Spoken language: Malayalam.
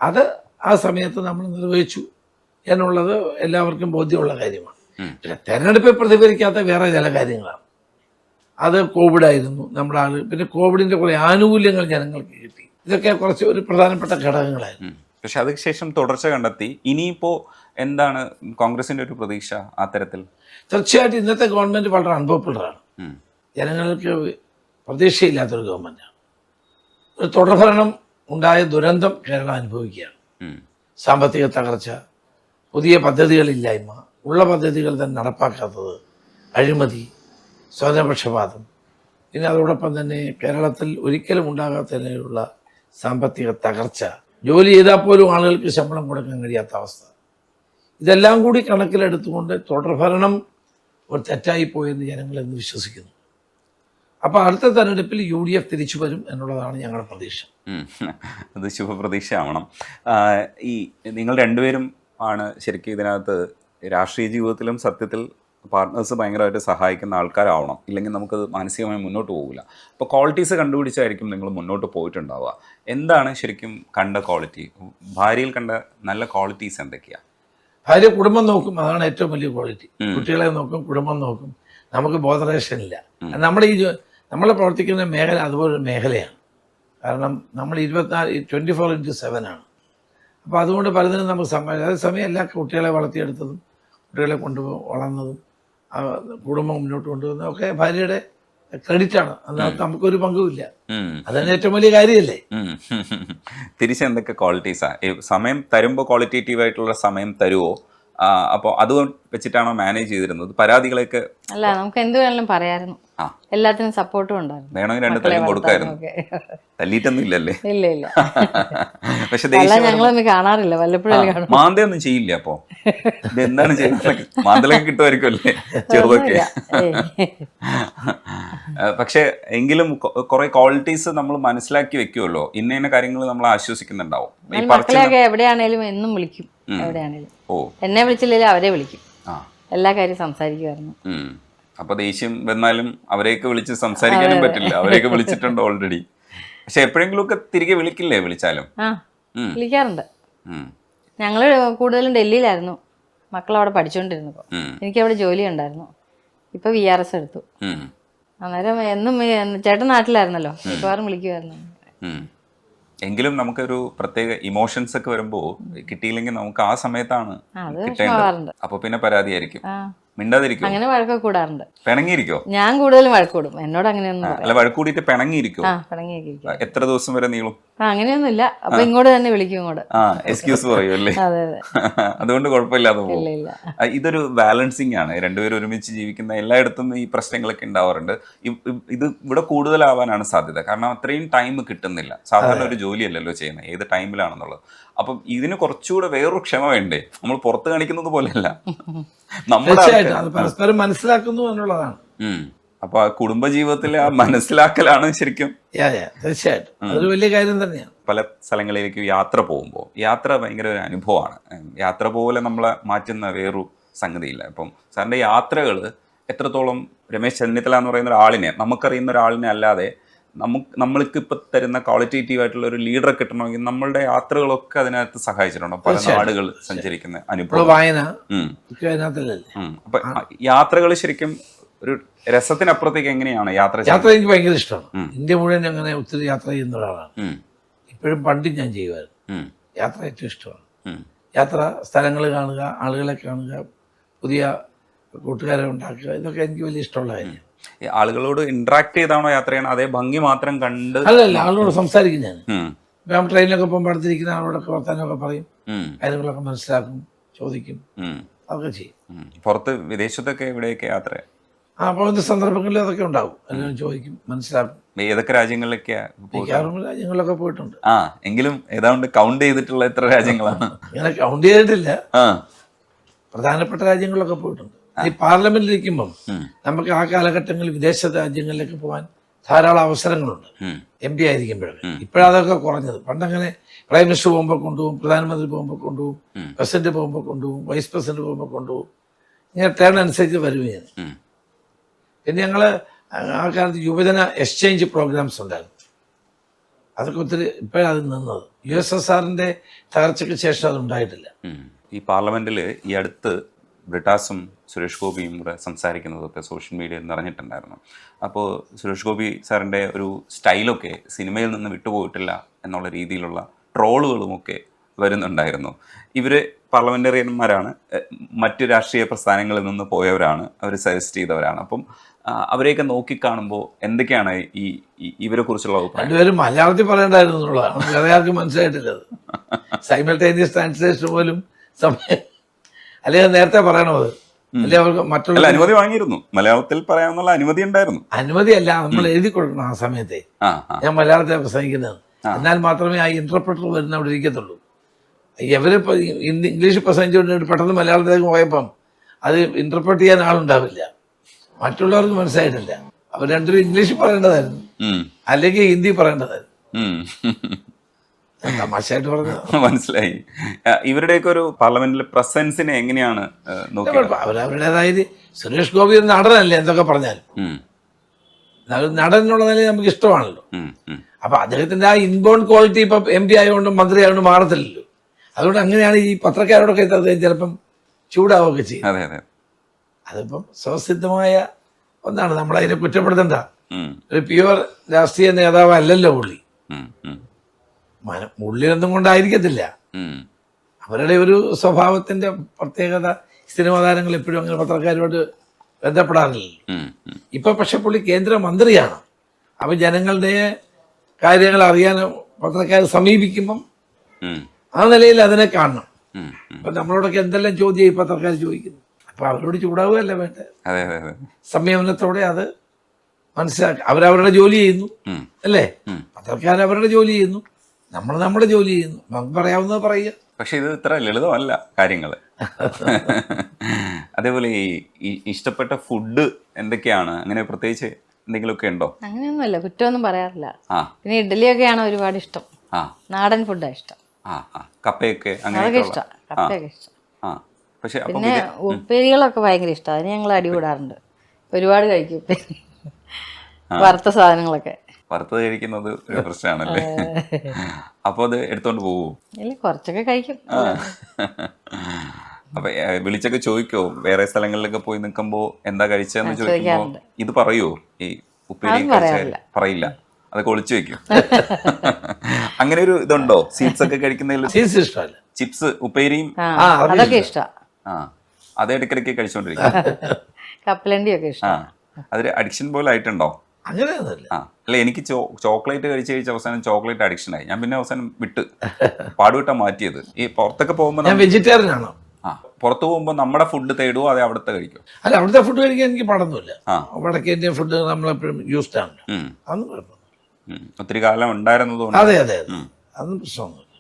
അത് ആ സമയത്ത് നമ്മൾ നിർവഹിച്ചു എന്നുള്ളത് എല്ലാവർക്കും ബോധ്യമുള്ള കാര്യമാണ്. പിന്നെ തെരഞ്ഞെടുപ്പിൽ പ്രതിഫലിക്കാത്ത വേറെ ചില കാര്യങ്ങളാണ്. അത് കോവിഡായിരുന്നു നമ്മുടെ ആൾ. പിന്നെ കോവിഡിൻ്റെ കുറേ ആനുകൂല്യങ്ങൾ ജനങ്ങൾക്ക് കിട്ടി. ഇതൊക്കെ കുറച്ച് ഒരു പ്രധാനപ്പെട്ട ഘടകങ്ങളായിരുന്നു. പക്ഷെ അതിനുശേഷം തുടർച്ച കണ്ടെത്തി. ഇനിയിപ്പോൾ എന്താണ് കോൺഗ്രസിൻ്റെ ഒരു പ്രതീക്ഷ ആ തരത്തിൽ? തീർച്ചയായിട്ടും ഇന്നത്തെ ഗവൺമെൻറ് വളരെ അൺപോപ്പുലറാണ്. ജനങ്ങൾക്ക് പ്രതീക്ഷയില്ലാത്തൊരു ഗവൺമെൻറ്റാണ്. ഒരു തുടർഭരണം ഉണ്ടായ ദുരന്തം കേരളം അനുഭവിക്കുകയാണ്. സാമ്പത്തിക തകർച്ച, പുതിയ പദ്ധതികളില്ലായ്മ, ഉള്ള പദ്ധതികൾ തന്നെ നടപ്പാക്കാത്തത്, അഴിമതി, സ്വജനപക്ഷപാതം, പിന്നെ അതോടൊപ്പം തന്നെ കേരളത്തിൽ ഒരിക്കലും ഉണ്ടാകാത്തതിനുള്ള സാമ്പത്തിക തകർച്ച, ജോലി ചെയ്താൽ പോലും ആളുകൾക്ക് ശമ്പളം കൊടുക്കാൻ കഴിയാത്ത അവസ്ഥ, ഇതെല്ലാം കൂടി കണക്കിലെടുത്തുകൊണ്ട് തുടർഭരണം ഒരു തെറ്റായിപ്പോയെന്ന് ജനങ്ങൾ എന്ന് വിശ്വസിക്കുന്നു. അപ്പോൾ അടുത്ത തെരഞ്ഞെടുപ്പിൽ UDF തിരിച്ചു വരും എന്നുള്ളതാണ് ഞങ്ങളുടെ പ്രതീക്ഷ. അത് ശുഭപ്രതീക്ഷ ആവണം. ഈ നിങ്ങൾ രണ്ടുപേരും ആണ് ശരിക്കും ഇതിനകത്ത് രാഷ്ട്രീയ ജീവിതത്തിലും സത്യത്തിൽ പാർട്ട്നേഴ്സ് ഭയങ്കരമായിട്ട് സഹായിക്കുന്ന ആൾക്കാരാവണം. ഇല്ലെങ്കിൽ നമുക്കത് മാനസികമായി മുന്നോട്ട് പോകില്ല. അപ്പോൾ ക്വാളിറ്റീസ് കണ്ടുപിടിച്ചായിരിക്കും നിങ്ങൾ മുന്നോട്ട് പോയിട്ടുണ്ടാവുക. എന്താണ് ശരിക്കും കണ്ട ക്വാളിറ്റി? ഭാര്യയിൽ കണ്ട നല്ല ക്വാളിറ്റീസ് എന്തൊക്കെയാണ്? ഭാര്യ കുടുംബം നോക്കും, അതാണ് ഏറ്റവും വലിയ ക്വാളിറ്റി. കുട്ടികളെ നോക്കും, കുടുംബം നോക്കും. നമുക്ക് ബോധറേഷനില്ല. നമ്മൾ പ്രവർത്തിക്കുന്ന മേഖല അതുപോലൊരു മേഖലയാണ്. കാരണം നമ്മൾ 24/7 ആണ്. അപ്പോൾ അതുകൊണ്ട് പലതിനും നമുക്ക് അതേസമയം എല്ലാ കുട്ടികളെ വളർത്തിയെടുത്തതും കുട്ടികളെ വളർന്നതും കുടുംബം മുന്നോട്ട് കൊണ്ടുവന്നതും ഒക്കെ ഭാര്യയുടെ ക്രെഡിറ്റാണ്. അതിനകത്ത് നമുക്കൊരു പങ്കുമില്ല. അതന്നെ ഏറ്റവും വലിയ കാര്യമല്ലേ. തിരിച്ചെന്തൊക്കെ ക്വാളിറ്റീസാ? സമയം തരുമ്പോൾ ക്വാളിറ്റേറ്റീവ് ആയിട്ടുള്ള സമയം തരുമോ? അപ്പോൾ അത് വെച്ചിട്ടാണോ മാനേജ് ചെയ്തിരുന്നത്? പരാതികളൊക്കെ അല്ല, നമുക്ക് എന്ത് വേണമെങ്കിലും പറയായിരുന്നു. എല്ലാത്തിനും സപ്പോർട്ടും ഉണ്ടായിരുന്നു. വേണമെങ്കിൽ 2 തല്ലും കൊടുക്കായിരുന്നു. തല്ലിയിട്ടൊന്നും ഇല്ലല്ലേ? ഇല്ല ഇല്ല. പക്ഷെ ഞങ്ങളൊന്നും കാണാറില്ല, വല്ലപ്പോഴും മാന്തയൊന്നും ചെയ്യില്ല. അപ്പോ എന്താണ് ചെയ്യുന്നത്? മാന്തലൊക്കെ കിട്ടുമായിരിക്കും അല്ലേ ചെറുതൊക്കെ? പക്ഷെ എങ്കിലും കുറെ ക്വാളിറ്റീസ് നമ്മൾ മനസ്സിലാക്കി വെക്കുമല്ലോ. ഇന്ന കാര്യങ്ങൾ നമ്മൾ ആശ്വസിക്കുന്നുണ്ടാവും. മക്കളെയൊക്കെ എവിടെയാണേലും എന്നും വിളിക്കും. എവിടെയാണേലും എന്നെ വിളിച്ചില്ലെങ്കിൽ അവരെ വിളിക്കും. എല്ലാ കാര്യം സംസാരിക്കുമായിരുന്നു. അപ്പൊ ദേഷ്യം വന്നാലും അവരെയൊക്കെ വിളിച്ച് സംസാരിക്കാനും പറ്റില്ല. അവരെയൊക്കെ വിളിച്ചിട്ടുണ്ട് ഓൾറെഡി. പക്ഷെ എപ്പോഴെങ്കിലും ഒക്കെ തിരികെ വിളിക്കില്ലേ? വിളിച്ചാലും വിളിക്കാറുണ്ട്. ഞങ്ങള് കൂടുതലും ഡൽഹിയിലായിരുന്നു. മക്കളവിടെ പഠിച്ചുകൊണ്ടിരുന്നപ്പോ എനിക്കവിടെ ജോലി ഉണ്ടായിരുന്നു. ഇപ്പൊ VRS എടുത്തു. അന്നേരം എന്നും ചേട്ടൻ നാട്ടിലായിരുന്നല്ലോ, മിക്കവാറും വിളിക്കുമായിരുന്നു. എങ്കിലും നമുക്കൊരു പ്രത്യേക ഇമോഷൻസ് ഒക്കെ വരുമ്പോൾ കിട്ടിയില്ലെങ്കിൽ നമുക്ക് ആ സമയത്താണ് കിട്ടേണ്ടത്. അപ്പൊ പിന്നെ പരാതിയായിരിക്കും. മിണ്ടാതിരിക്കും. അങ്ങനെ വഴക്കൊക്കെ കൂടാറുണ്ട്. പിണങ്ങിയിരിക്കോ? ഞാൻ കൂടുതലും വഴക്കൂടും. എന്നോട് അങ്ങനെയൊന്നും അല്ല, വഴക്കൂടിയിട്ട് പിണങ്ങിയിരിക്കോ? എത്ര ദിവസം വരെ നീളും? അങ്ങനെയൊന്നുമില്ല. അപ്പൊ ഇങ്ങോട്ട് തന്നെ വിളിക്കും. ഇങ്ങോട്ട് എക്സ്ക്യൂസ് പറയൂ അല്ലേ? അതുകൊണ്ട് കുഴപ്പമില്ലാതെ പോകും. ഇതൊരു ബാലൻസിങ് ആണ്. രണ്ടുപേരും ഒരുമിച്ച് ജീവിക്കുന്ന എല്ലായിടത്തും ഈ പ്രശ്നങ്ങളൊക്കെ ഉണ്ടാവാറുണ്ട്. ഇത് ഇവിടെ കൂടുതലാവാനാണ് സാധ്യത. കാരണം അത്രയും ടൈം കിട്ടുന്നില്ല. സാധാരണ ഒരു ജോലിയല്ലല്ലോ ചെയ്യുന്നത്, ഏത് ടൈമിലാണെന്നുള്ളത്. അപ്പം ഇതിന് കുറച്ചുകൂടെ വേറൊരു ക്ഷമ വേണ്ടേ? നമ്മൾ പുറത്ത് കാണിക്കുന്നത് പോലെയല്ല, നമ്മുടെ പരസ്പരം മനസ്സിലാക്കുന്നു എന്നുള്ളതാണ്. അപ്പൊ ആ കുടുംബജീവിതത്തിലെ ആ മനസ്സിലാക്കലാണ് ശരിക്കും. തീർച്ചയായിട്ടും അതൊരു വലിയ കാര്യം തന്നെയാണ്. പല സ്ഥലങ്ങളിലേക്ക് യാത്ര പോകുമ്പോൾ യാത്ര ഭയങ്കര ഒരു അനുഭവമാണ്. യാത്ര പോലെ നമ്മളെ മാറ്റുന്ന വേറൊരു സംഗതിയില്ല. അപ്പം സാറിൻ്റെ യാത്രകൾ എത്രത്തോളം രമേശ് ചെന്നിത്തല എന്ന് പറയുന്ന ഒരാളിനെ, നമുക്കറിയുന്ന ഒരാളിനെ അല്ലാതെ നമ്മൾക്ക് ഇപ്പം തരുന്ന ക്വാളിറ്റേറ്റീവ് ആയിട്ടുള്ള ഒരു ലീഡറെ കിട്ടണമെങ്കിൽ നമ്മളുടെ യാത്രകളൊക്കെ അതിനകത്ത് സഹായിച്ചിട്ടുണ്ടോ? പല നാടുകൾ സഞ്ചരിക്കുന്ന അനുഭവം, വായന. അപ്പൊ യാത്രകൾ ശരിക്കും ഒരു രസത്തിനപ്പുറത്തേക്ക് എങ്ങനെയാണ് യാത്ര? എനിക്ക് ഭയങ്കര ഇഷ്ടമാണ്. ഇന്ത്യ മുഴുവൻ അങ്ങനെ ഒത്തിരി യാത്ര ചെയ്യുന്ന ഒരാളാണ്. ഇപ്പോഴും പണ്ടും ഞാൻ ചെയ്യുമായിരുന്നു. യാത്ര ഏറ്റവും ഇഷ്ടമാണ്. യാത്ര, സ്ഥലങ്ങൾ കാണുക, ആളുകളെ കാണുക, പുതിയ കൂട്ടുകാരെ ഉണ്ടാക്കുക, ഇതൊക്കെ എനിക്ക് വലിയ ഇഷ്ടമുള്ള കാര്യമാണ്. ആളുകളോട് ഇന്ററാക്ട് ചെയ്താണോ യാത്ര ചെയ്യണം? അതേ ഭംഗി മാത്രം കണ്ട്? അല്ലല്ല, ആളുകളോട് സംസാരിക്കും. ഞാൻ ട്രെയിനിലൊക്കെ പോകുമ്പോൾ അടുത്തിരിക്കുന്ന ആളോടൊക്കെ വർത്താനമൊക്കെ പറയും, കാര്യങ്ങളൊക്കെ മനസ്സിലാക്കും, ചോദിക്കും, അതൊക്കെ ചെയ്യും. പുറത്ത് വിദേശത്തൊക്കെ എവിടെയൊക്കെ യാത്ര? പോകുന്ന സന്ദർഭങ്ങളിൽ അതൊക്കെ ഉണ്ടാവും. എല്ലാം ചോദിക്കും, മനസ്സിലാക്കും. ഏതൊക്കെ രാജ്യങ്ങളിലൊക്കെയാ? രാജ്യങ്ങളിലൊക്കെ പോയിട്ടുണ്ട്. എങ്കിലും ഏതാണ്ട് കൗണ്ട് ചെയ്തിട്ടുള്ള എത്ര രാജ്യങ്ങളാണ്? ഇങ്ങനെ കൗണ്ട് ചെയ്തിട്ടില്ല. പ്രധാനപ്പെട്ട രാജ്യങ്ങളിലൊക്കെ പോയിട്ടുണ്ട്. ഈ പാർലമെന്റിലിരിക്കുമ്പം നമുക്ക് ആ കാലഘട്ടങ്ങളിൽ വിദേശ രാജ്യങ്ങളിലേക്ക് പോകാൻ ധാരാളം അവസരങ്ങളുണ്ട്. MP ആയിരിക്കുമ്പോഴൊക്കെ. ഇപ്പോഴതൊക്കെ കുറഞ്ഞത്. പണ്ടങ്ങനെ പ്രൈം മിനിസ്റ്റർ പോകുമ്പോൾ കൊണ്ടുപോകും, പ്രധാനമന്ത്രി പോകുമ്പോൾ കൊണ്ടുപോകും, പ്രസിഡന്റ് പോകുമ്പോൾ കൊണ്ടുപോകും, വൈസ് പ്രസിഡന്റ് പോകുമ്പോൾ കൊണ്ടുപോകും. ഇങ്ങനെ ടേൺ അനുസരിച്ച് വരുകയാണ്. പിന്നെ ഞങ്ങൾ ആ കാലത്ത് യുവജന എക്സ്ചേഞ്ച് പ്രോഗ്രാംസ് ഉണ്ടായിരുന്നു. അതൊക്കെ ഒത്തിരി ഇപ്പോഴത് നിന്നത്. USSRന്റെ തകർച്ചയ്ക്ക് ശേഷം അത് ഉണ്ടായിട്ടില്ല. ഈ പാർലമെന്റിൽ ഈ അടുത്ത് ബ്രിട്ടാസും സുരേഷ് ഗോപിയും കൂടെ സംസാരിക്കുന്നതൊക്കെ സോഷ്യൽ മീഡിയയിൽ നിറഞ്ഞിട്ടുണ്ടായിരുന്നു. അപ്പോൾ സുരേഷ് ഗോപി സാറിൻ്റെ ഒരു സ്റ്റൈലൊക്കെ സിനിമയിൽ നിന്ന് വിട്ടുപോയിട്ടില്ല എന്നുള്ള രീതിയിലുള്ള ട്രോളുകളുമൊക്കെ വരുന്നുണ്ടായിരുന്നു. ഇവർ പാർലമെന്ററിയന്മാരാണ്, മറ്റു രാഷ്ട്രീയ പ്രസ്ഥാനങ്ങളിൽ നിന്ന് പോയവരാണ്, അവർ സജസ്റ്റ് ചെയ്തവരാണ്. അപ്പം അവരെയൊക്കെ നോക്കിക്കാണുമ്പോൾ എന്തൊക്കെയാണ് ഇവരെ കുറിച്ചുള്ള അഭിപ്രായം? രണ്ടുപേരും മലയാളത്തിൽ പറയേണ്ടായിരുന്നു എന്നുള്ളതാണ്. വേറെ ആർക്കും മനസ്സിലായിട്ടില്ലത്. സൈമൾട്ടേനിയസ് ട്രാൻസ്ലേഷൻ പോലും സമയം അല്ലെങ്കിൽ നേരത്തെ പറയണോ അത്? അല്ലെ അവർക്ക് മറ്റുള്ള അനുമതി വാങ്ങിയിരുന്നു, മലയാളത്തിൽ പറയാമെന്നുള്ള അനുമതി ഉണ്ടായിരുന്നു. അനുമതിയല്ല, നമ്മൾ എഴുതി കൊടുക്കണം ആ സമയത്തെ. ഞാൻ മലയാളത്തെ പ്രസംഗിക്കുന്നത്, എന്നാൽ മാത്രമേ ആ ഇന്റർപ്രറ്റർ വരുന്ന അവിടെ ഇരിക്കത്തുള്ളൂ. ഇവരിപ്പോൾ ഇംഗ്ലീഷ് പ്രസംഗിച്ചുകൊണ്ട് പെട്ടെന്ന് മലയാളത്തിലേക്ക് പോയപ്പം അത് ഇന്റർപ്രറ്റ് ചെയ്യാൻ ആളുണ്ടാവില്ല, മറ്റുള്ളവർക്ക് മനസ്സിലായിട്ടില്ല. അവർ രണ്ടുപേരും ഇംഗ്ലീഷ് പറയേണ്ടതായിരുന്നു, അല്ലെങ്കിൽ ഹിന്ദി പറയേണ്ടതായിരുന്നു. തമാശയായിട്ട് പറഞ്ഞത് മനസ്സിലായി. ഇവരുടെയൊക്കെ ഒരു പാർലമെന്റിലെ പ്രസൻസിനെ എങ്ങനെയാണ് നോക്കിയത്? അവരവരുടേതായത് സുരേഷ് ഗോപി ഒരു നടനല്ലേ, എന്തൊക്കെ പറഞ്ഞാലും നടൻ എന്നുള്ള നിലയിൽ നമുക്ക് ഇഷ്ടമാണല്ലോ. അപ്പൊ അദ്ദേഹത്തിന്റെ ആ ഇൻബോൺ ക്വാളിറ്റി ഇപ്പൊ MP ആയതുകൊണ്ട് മന്ത്രി ആയതുകൊണ്ട് മാറത്തില്ലല്ലോ. അതുകൊണ്ട് അങ്ങനെയാണ് ഈ പത്രക്കാരോടൊക്കെ അദ്ദേഹം ചിലപ്പം ചൂടാവുകയൊക്കെ ചെയ്യും. അതിപ്പം സ്വസിദ്ധമായ ഒന്നാണ്, നമ്മളതിനെ കുറ്റപ്പെടുത്തണ്ട. ഒരു പ്യുവർ രാഷ്ട്രീയ നേതാവ് അല്ലല്ലോ പുള്ളി. ഉള്ളിലൊന്നും കൊണ്ടായിരിക്കത്തില്ല. അവരുടെ ഒരു സ്വഭാവത്തിന്റെ പ്രത്യേകത. സിനിമാ താരങ്ങൾ എപ്പോഴും അങ്ങനെ പത്രക്കാരോട് ബന്ധപ്പെടാറില്ല. ഇപ്പൊ പക്ഷെ പുള്ളി കേന്ദ്രമന്ത്രിയാണ്. അപ്പൊ ജനങ്ങളുടെ കാര്യങ്ങൾ അറിയാൻ പത്രക്കാർ സമീപിക്കുമ്പം ആ നിലയിൽ അതിനെ കാണണം. അപ്പൊ നമ്മളോടൊക്കെ എന്തെല്ലാം ചോദ്യം ഈ പത്രക്കാർ ചോദിക്കുന്നു. അപ്പൊ അവരോട് ചൂടാവുകയല്ല വേണ്ടത്, സംയമനത്തോടെ അത് മനസ്സിലാക്കുക. അവരവരുടെ ജോലി ചെയ്യുന്നു അല്ലേ, പത്രക്കാർ അവരുടെ ജോലി ചെയ്യുന്നു, നമ്മൾ നമ്മുടെ ജോലി ചെയ്യുന്നു. നമുക്ക് പറയാവുന്നത് പറയുക. പക്ഷെ ഇത് ഇത്ര ലളിതമല്ല കാര്യങ്ങൾ. അതേപോലെ ഈ ഇഷ്ടപ്പെട്ട ഫുഡ് എന്തൊക്കെയാണ്? അങ്ങനെ പ്രത്യേകിച്ച് എന്തെങ്കിലുമൊക്കെ ഉണ്ടോ? അങ്ങനെയൊന്നുമല്ല, കുറ്റമൊന്നും പറയാറില്ല. പിന്നെ ഇഡ്ഡലിയൊക്കെയാണ് ഒരുപാട് ഇഷ്ടം. നാടൻ ഫുഡാണ് ഇഷ്ടം. കപ്പയൊക്കെ അതൊക്കെ ഇഷ്ടം, കപ്പയൊക്കെ ഇഷ്ടം. പക്ഷെ പിന്നെ ഉപ്പേരികളൊക്കെ ഭയങ്കര ഇഷ്ടമാണ്. അതിന് ഞങ്ങൾ അടികൂടാറുണ്ട്, ഒരുപാട് കഴിക്കും ഉപ്പേരി, വറുത്ത സാധനങ്ങളൊക്കെ. വറുത്തത് കഴിക്കുന്നത് ഒരു പ്രശ്നമാണല്ലേ? അപ്പോൾ അത് എടുത്തോണ്ട് പോവോ? ഇല്ല, കുറച്ചൊക്കെ കഴിക്കും. അപ്പൊ വിളിച്ചൊക്കെ ചോദിക്കോ? വേറെ സ്ഥലങ്ങളിലൊക്കെ പോയി നിൽക്കുമ്പോ എന്താ കഴിച്ചതെന്ന് ചോദിക്കുമ്പോ ഇത് പറയോ? ഈ ഉപ്പേരി പറയില്ല, അതൊക്കെ ഒളിച്ചു വെക്കും. അങ്ങനെ ഒരു ഇതുണ്ടോ? സീഡ്സ് ഒക്കെ കഴിക്കുന്നതിൽ? ഇഷ്ടമല്ല. ചിപ്സ്, ഉപ്പേരിയും അതൊക്കെ ഇഷ്ടമാണ്. അത് ഇടയ്ക്കിടയ്ക്ക് കഴിച്ചോണ്ടിരിക്കും. കപ്പലണ്ടിയൊക്കെ ഇഷ്ടം. അതൊരു അഡിക്ഷൻ പോലെ ആയിട്ടുണ്ടോ? അങ്ങനെയൊന്നുമില്ല. അല്ല, എനിക്ക് ചോക്ലേറ്റ് കഴിച്ച് അവസാനം ചോക്ലേറ്റ് അഡിക്ഷൻ ആയി. ഞാൻ പിന്നെ അവസാനം പാടുവിട്ടാ മാറ്റിയത്. ഈ പുറത്തൊക്കെ പോകുമ്പോ ഞാൻ വെജിറ്റേറിയൻ ആണോ? പുറത്തു പോകുമ്പോ നമ്മുടെ ഫുഡ് തേടുവോ അതെ അവിടുത്തെ കഴിക്കും? അല്ല, അവിടുത്തെ ഫുഡ് കഴിക്കാൻ എനിക്ക് പാടൊന്നുമില്ല. വടക്കേ ഇന്ത്യൻ ഫുഡ് നമ്മളെപ്പോഴും യൂസ്ഡ് ആണ്. അതൊന്നും കുഴപ്പമൊന്നുമില്ല. ഒത്തിരി കാലം ഉണ്ടായിരുന്നതുകൊണ്ട്. അതെ, അതൊന്നും പ്രശ്നമൊന്നുമില്ല.